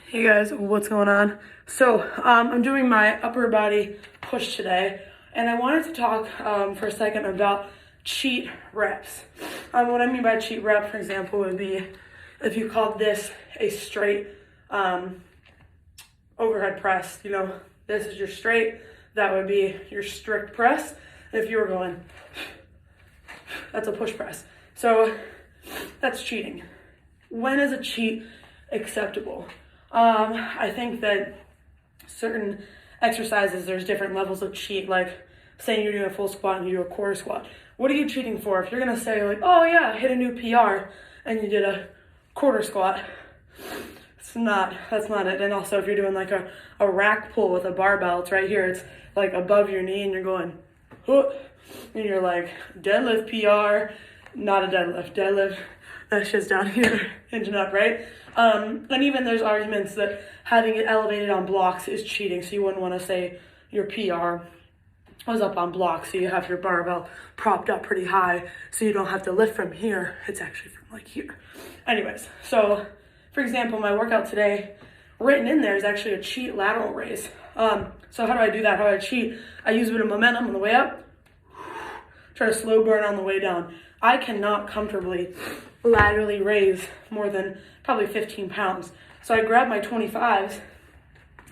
Hey guys, what's going on? So, I'm doing my upper body push today, and I wanted to talk for a second about cheat reps. What I mean by cheat rep, for example, would be if you called this a straight overhead press. You know, this is your straight, that would be your strict press. And if you were going, that's a push press. So, that's cheating. When is a cheat acceptable? I think that certain exercises, there's different levels of cheat, like saying you're doing a full squat and you do a quarter squat. What are you cheating for? If you're going to say like, oh yeah, I hit a new PR and you did a quarter squat, that's not it. And also if you're doing like a rack pull with a barbell, it's right here, it's like above your knee and you're going, oh, and you're like deadlift PR, not a deadlift, that's just down here, hinging up, right? And even there's arguments that having it elevated on blocks is cheating. So you wouldn't want to say your PR was up on blocks, so you have your barbell propped up pretty high, so you don't have to lift from here. It's actually from like here. Anyways, so for example, my workout today, written in there is actually a cheat lateral raise. So how do I do that? How do I cheat? I use a bit of momentum on the way up, try to slow burn on the way down. I cannot comfortably laterally raise more than probably 15 pounds. So I grab my 25s,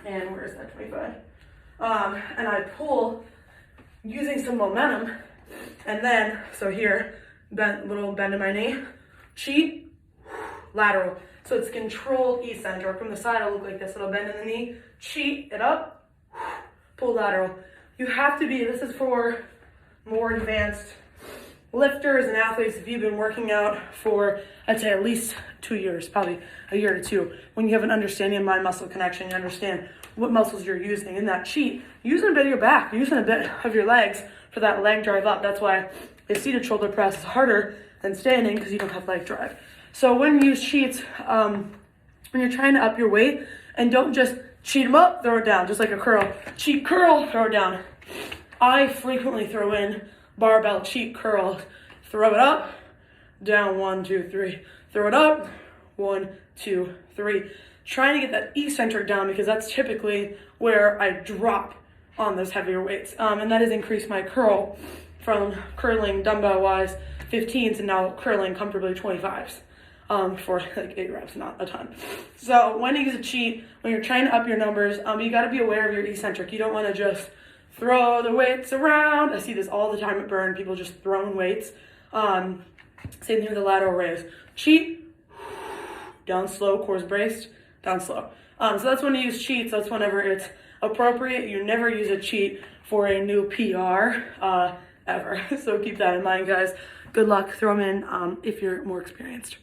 and where's that 25? And I pull using some momentum, and then, so here, little bend in my knee, cheat, lateral. So it's controlled eccentric. From the side, it'll look like this. It'll bend in the knee, cheat it up, pull lateral. You have to be, this is for more advanced lifters and athletes. If you've been working out for, I'd say at least 2 years, probably a year or two, when you have an understanding of mind-muscle connection, you understand what muscles you're using in that cheat, using a bit of your back, using a bit of your legs for that leg drive up. That's why a seated shoulder press is harder than standing, because you don't have leg drive. So when you use cheats, when you're trying to up your weight, and don't just cheat them up, throw it down, just like a curl. Cheat curl, throw it down. I frequently throw in barbell cheat curl, throw it up, down, 1, 2, 3, throw it up, 1, 2, 3. Trying to get that eccentric down, because that's typically where I drop on those heavier weights. And that has increased my curl from curling dumbbell wise 15s and now curling comfortably 25s for like 8 reps, not a ton. So when you use a cheat, when you're trying to up your numbers, you got to be aware of your eccentric. You don't want to just throw the weights around. I see this all the time at Burn, people just throwing weights. Same thing with the lateral raise. Cheat, down slow, cores braced, down slow. So that's when you use cheats. That's whenever it's appropriate. You never use a cheat for a new PR ever. So keep that in mind, guys. Good luck. Throw them in if you're more experienced.